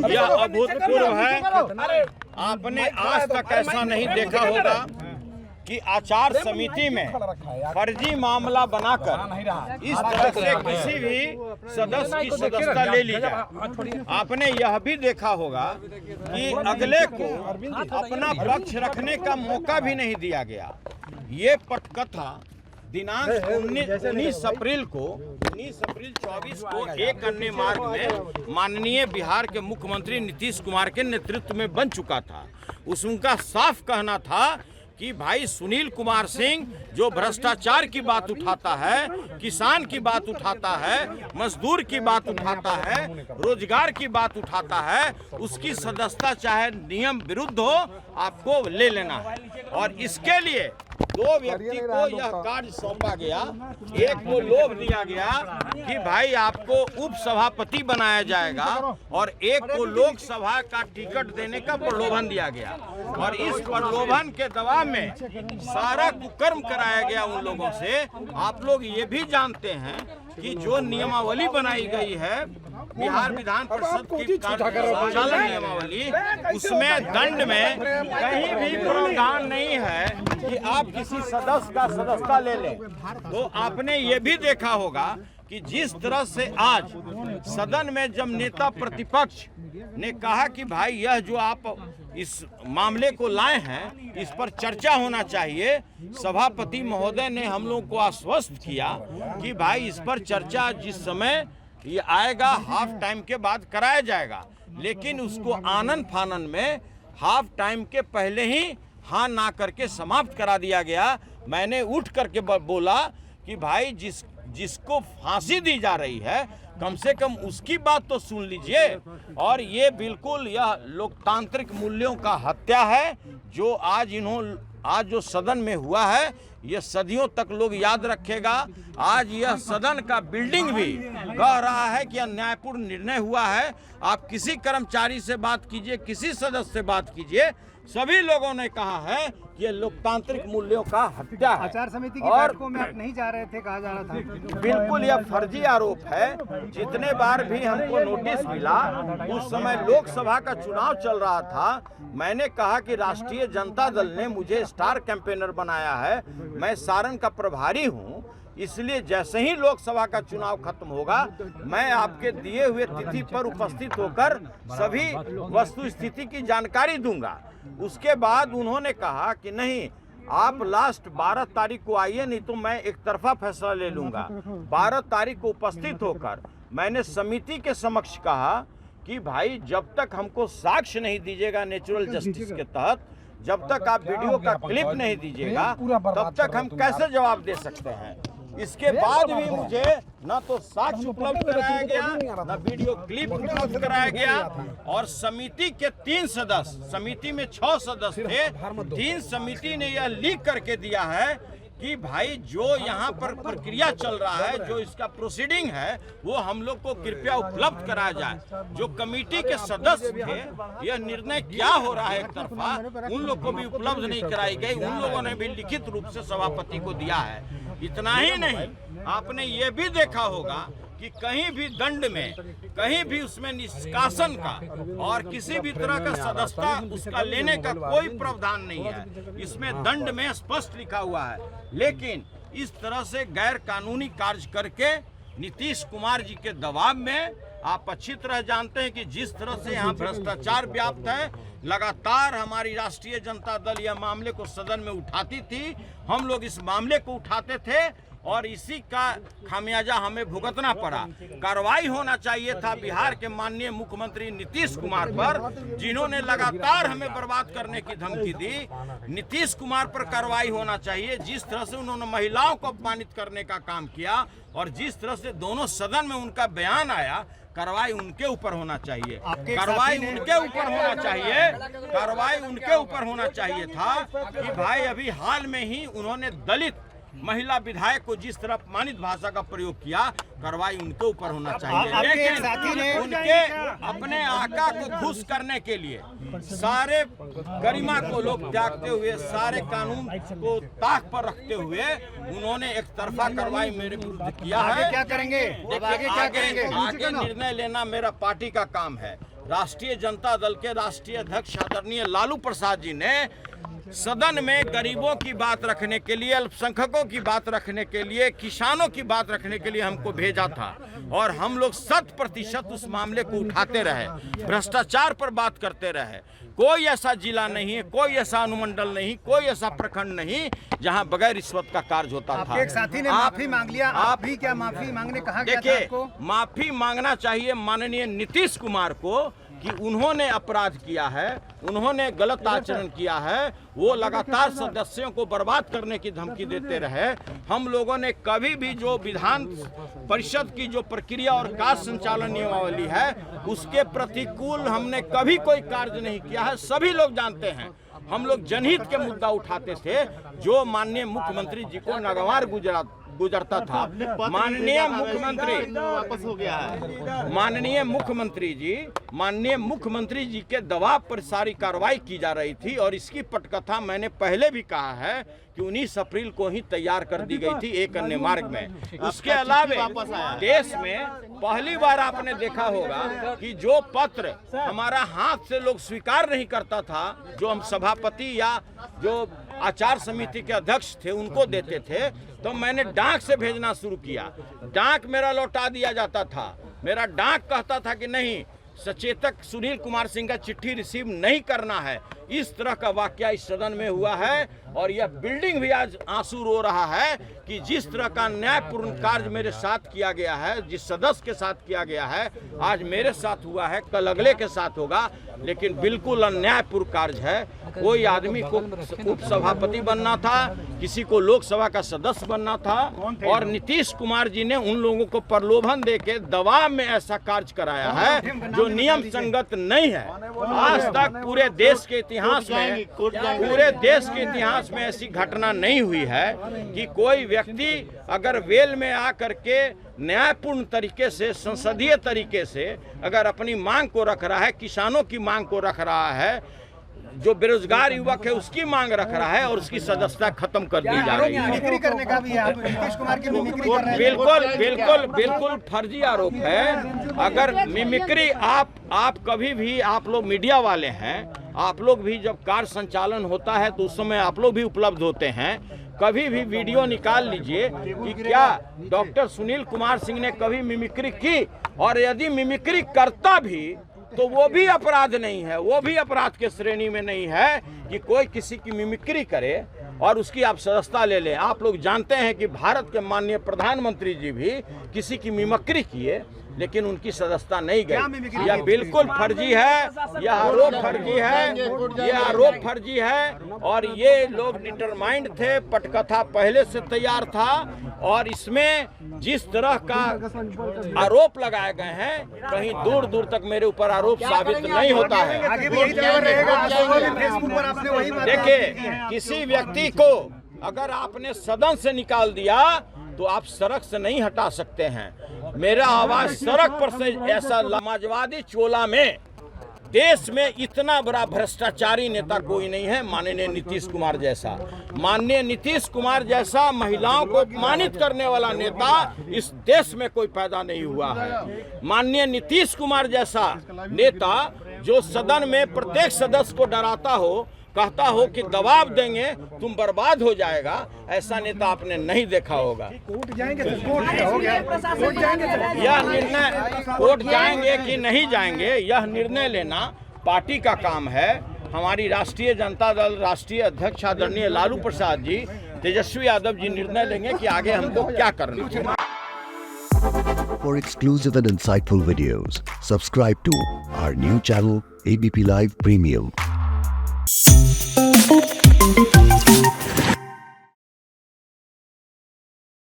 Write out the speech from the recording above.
यह अभूतपूर्व है। आपने आज तक ऐसा नहीं देखा होगा कि आचार समिति में फर्जी मामला बनाकर इस तरह से किसी भी सदस्य की सदस्यता ले ली जाए। आपने यह भी देखा होगा कि अगले को अपना पक्ष रखने का मौका भी नहीं दिया गया। ये पटकथा दिनांक 19 अप्रैल 24 को एक अन्य मार्ग में माननीय बिहार के मुख्यमंत्री नीतीश कुमार के नेतृत्व में बन चुका था। उनका साफ कहना था कि भाई सुनील कुमार सिंह जो भ्रष्टाचार की बात उठाता है, किसान की बात उठाता है, मजदूर की बात उठाता है, रोजगार की बात उठाता है, उसकी सदस्यता चाहे नियम विरुद्ध हो आपको ले लेना है। और इसके लिए दो व्यक्ति को यह कार्य सौंपा गया। एक को लोभ दिया गया कि भाई आपको उप सभापति बनाया जाएगा और एक को लोकसभा का टिकट देने का प्रलोभन दिया गया। और इस प्रलोभन के दबाव में सारा कुकर्म कराया गया उन लोगों से। आप लोग ये भी जानते हैं कि जो नियमावली बनाई गई है बिहार विधान परिषद की संचालन नियमावली, उसमें दंड में कहीं भी प्रावधान नहीं है कि आप किसी सदस्य का सदस्यता ले लें। तो आपने ये भी देखा होगा कि जिस तरह से आज सदन में जब नेता प्रतिपक्ष ने कहा कि भाई यह जो आप इस मामले को लाए हैं इस पर चर्चा होना चाहिए, सभापति महोदय ने हम लोगों को आश्वस्त किया कि भाई इस पर चर्चा जिस समय ये आएगा हाफ टाइम के बाद कराया जाएगा। लेकिन उसको आनन फानन में हाफ टाइम के पहले ही हाँ ना करके समाप्त करा दिया गया। मैंने उठ करके बोला कि भाई जिसको फांसी दी जा रही है कम से कम उसकी बात तो सुन लीजिए। और ये बिल्कुल यह लोकतांत्रिक मूल्यों का हत्या है जो आज जो सदन में हुआ है ये सदियों तक लोग याद रखेगा। आज यह सदन का बिल्डिंग भी कह रहा है कि अन्यायपूर्ण निर्णय हुआ है। आप किसी कर्मचारी से बात कीजिए, किसी सदस्य से बात कीजिए, सभी लोगों ने कहा है कि ये लोकतांत्रिक मूल्यों का हत्या है। आचार समिति की बैठकों में आप नहीं जा रहे थे, कहा जा रहा था। बिल्कुल यह फर्जी आरोप है। जितने बार भी हमको नोटिस मिला उस समय लोकसभा का चुनाव चल रहा था, मैंने कहा कि राष्ट्रीय जनता दल ने मुझे स्टार कैंपेनर बनाया है, मैं सारण का प्रभारी हूं, इसलिए जैसे ही लोकसभा का चुनाव खत्म होगा मैं आपके दिए हुए तिथि पर उपस्थित होकर सभी वस्तु स्थिति की जानकारी दूंगा। उसके बाद उन्होंने कहा कि नहीं आप लास्ट 12 तारीख को आइए, नहीं तो मैं एक तरफा फैसला ले लूंगा। 12 तारीख को उपस्थित होकर मैंने समिति के समक्ष कहा कि भाई जब तक हमको साक्ष्य नहीं दीजिएगा नेचुरल जस्टिस के तहत, जब तक आप वीडियो का क्लिप नहीं दीजिएगा तब तक हम कैसे जवाब दे सकते हैं। इसके बाद भी मुझे न तो साक्ष्य उपलब्ध कराया गया, न वीडियो क्लिप उपलब्ध कराया गया। और समिति के 3 सदस्य, समिति में 6 सदस्य थे, 3 समिति ने यह लिख करके दिया है कि भाई जो यहाँ पर प्रक्रिया चल रहा है, जो इसका प्रोसीडिंग है वो हम लोग को कृपया उपलब्ध कराया जाए। जो कमेटी के सदस्य थे यह निर्णय क्या हो रहा है एक तरफा, उन लोग को भी उपलब्ध नहीं कराई गई। उन लोगों ने भी लिखित रूप से सभापति को दिया है। इतना ही नहीं, आपने ये भी देखा होगा कि कहीं भी दंड में, कहीं भी उसमें निष्कासन का और किसी भी तरह का सदस्यता उसका लेने का कोई प्रावधान नहीं है। इसमें दंड में स्पष्ट लिखा हुआ है। लेकिन इस तरह से गैर कानूनी कार्य करके नीतीश कुमार जी के दबाव में आप अच्छी तरह जानते हैं कि जिस तरह से यहाँ भ्रष्टाचार व्याप्त है, लगातार हमारी राष्ट्रीय जनता दल यह मामले को सदन में उठाती थी, हम लोग इस मामले को उठाते थे और इसी का खामियाजा हमें भुगतना पड़ा। कार्रवाई होना चाहिए था बिहार के माननीय मुख्यमंत्री नीतीश कुमार पर, जिन्होंने लगातार हमें बर्बाद करने की धमकी दी। नीतीश कुमार पर कार्रवाई होना चाहिए। जिस तरह से उन्होंने महिलाओं को अपमानित करने का काम किया और जिस तरह से दोनों सदन में उनका बयान आया, कार्रवाई उनके ऊपर होना चाहिए। कार्रवाई उनके ऊपर होना चाहिए। कार्रवाई उनके ऊपर होना चाहिए था कि भाई अभी हाल में ही उन्होंने दलित महिला विधायक को जिस तरह अपमानित भाषा का प्रयोग किया, कार्रवाई उनके ऊपर होना चाहिए। लेकिन उनके अपने आका को खुश करने के लिए सारे गरिमा को लोग त्यागते हुए, सारे कानून को ताक पर रखते हुए उन्होंने एक तरफा कार्रवाई मेरे विरुद्ध किया है। क्या करेंगे? आगे निर्णय लेना मेरा पार्टी का काम है। राष्ट्रीय जनता दल के राष्ट्रीय अध्यक्ष आदरणीय लालू प्रसाद जी ने सदन में गरीबों की बात रखने के लिए, अल्पसंख्यकों की बात रखने के लिए, किसानों की बात रखने के लिए हमको भेजा था और हम लोग 100% उस मामले को उठाते रहे, भ्रष्टाचार पर बात करते रहे। कोई ऐसा जिला नहीं है, कोई ऐसा अनुमंडल नहीं, कोई ऐसा प्रखंड नहीं जहां बगैर रिश्वत का कार्य होता था। एक साथी ने माफी मांग लिया, आप भी क्या माफी मांगने कहा गया था आपको? माफी मांगना चाहिए माननीय नीतीश कुमार को कि उन्होंने अपराध किया है, उन्होंने गलत आचरण किया है, वो लगातार सदस्यों को बर्बाद करने की धमकी देते रहे। हम लोगों ने कभी भी जो विधान परिषद की जो प्रक्रिया और कार्य संचालन नियमावली है उसके प्रतिकूल हमने कभी कोई कार्य नहीं किया है। सभी लोग जानते हैं हम लोग जनहित के मुद्दा उठाते थे जो माननीय मुख्यमंत्री जी को नागवार गुजरता था। माननीय मुख्यमंत्री वापस हो गया है। माननीय मुख्यमंत्री जी के दबाव पर सारी कार्रवाई की जा रही थी और इसकी पटकथा मैंने पहले भी कहा है कि 19 अप्रैल को ही तैयार कर दी गई थी एक अन्य मार्ग में। उसके अलावा देश में पहली बार आपने देखा होगा कि जो पत्र हमारा हाथ से लोग स्वीकार नहीं करता था, जो हम सभापति या जो आचार समिति के अध्यक्ष थे उनको देते थे, तो मैंने डाक से भेजना शुरू किया। डाक मेरा लौटा दिया जाता था। मेरा डाक कहता था कि नहीं, सचेतक सुनील कुमार सिंह का चिट्ठी रिसीव नहीं करना है। इस तरह का वाकया इस सदन में हुआ है और यह बिल्डिंग भी आज आंसू रो रहा है कि जिस तरह का न्यायपूर्ण कार्य मेरे साथ किया गया है, जिस सदस्य के साथ किया गया है, आज मेरे साथ हुआ है, कल अगले के साथ होगा, लेकिन बिल्कुल अन्यायपूर्ण कार्य है। कोई आदमी को उपसभापति बनना था, किसी को लोकसभा का सदस्य बनना था और नीतीश कुमार जी ने उन लोगों को प्रलोभन देके दबाव में ऐसा कार्य कराया है जो नियम संगत नहीं है। आज तक पूरे देश के इतिहास में ऐसी घटना नहीं हुई है कि कोई व्यक्ति अगर वेल में आकर के न्यायपूर्ण तरीके से, संसदीय तरीके से अगर अपनी मांग को रख रहा है, किसानों की मांग को रख रहा है, जो बेरोजगार युवक है उसकी मांग रख रहा है और उसकी सदस्यता खत्म कर दी जा रही है। मिमिक्री करने का भी है, आप नीतीश कुमार की मिमिक्री कर रहे हैं। बिल्कुल फर्जी आरोप है। अगर मिमिक्री आप कभी भी, आप लोग मीडिया वाले हैं, आप लोग भी जब कार्य संचालन होता है तो उस समय आप लोग भी उपलब्ध होते हैं। कभी भी वीडियो निकाल लीजिए कि क्या डॉक्टर सुनील कुमार सिंह ने कभी मिमिक्री की, और यदि मिमिक्री करता भी तो वो भी अपराध नहीं है, वो भी अपराध के श्रेणी में नहीं है कि कोई किसी की मिमिक्री करे और उसकी आप सदस्यता ले लें। आप लोग जानते हैं कि भारत के माननीय प्रधानमंत्री जी भी किसी की मिमिक्री किए लेकिन उनकी सदस्यता नहीं गई। यह बिल्कुल फर्जी है, यह आरोप फर्जी है, यह आरोप फर्जी है और ये लोग डिटरमाइंड थे, पटकथा पहले से तैयार था और इसमें जिस तरह का आरोप लगाए गए हैं कहीं दूर दूर तक मेरे ऊपर आरोप साबित नहीं होता है। देखिए, किसी व्यक्ति को अगर आपने सदन से निकाल दिया तो आप सड़क से नहीं हटा सकते हैं। मेरा आवाज सड़क पर से ऐसा, समाजवादी चोला में देश में इतना बड़ा भ्रष्टाचारी नेता कोई नहीं है माननीय नीतीश कुमार जैसा। माननीय नीतीश कुमार जैसा महिलाओं को अपमानित करने वाला नेता इस देश में कोई पैदा नहीं हुआ है। माननीय नीतीश कुमार जैसा नेता जो सदन में प्रत्येक सदस्य को डराता हो, कहता हो कि दबाव देंगे तुम बर्बाद हो जाएगा, ऐसा नेता आपने नहीं देखा होगा। यह निर्णय कोर्ट जाएंगे कि नहीं जाएंगे, यह निर्णय लेना पार्टी का काम है। हमारी राष्ट्रीय जनता दल राष्ट्रीय अध्यक्ष आदरणीय लालू प्रसाद जी, तेजस्वी यादव जी निर्णय लेंगे कि आगे हमको क्या करना है। For exclusive and insightful videos, subscribe to our new channel ABP Live Premium.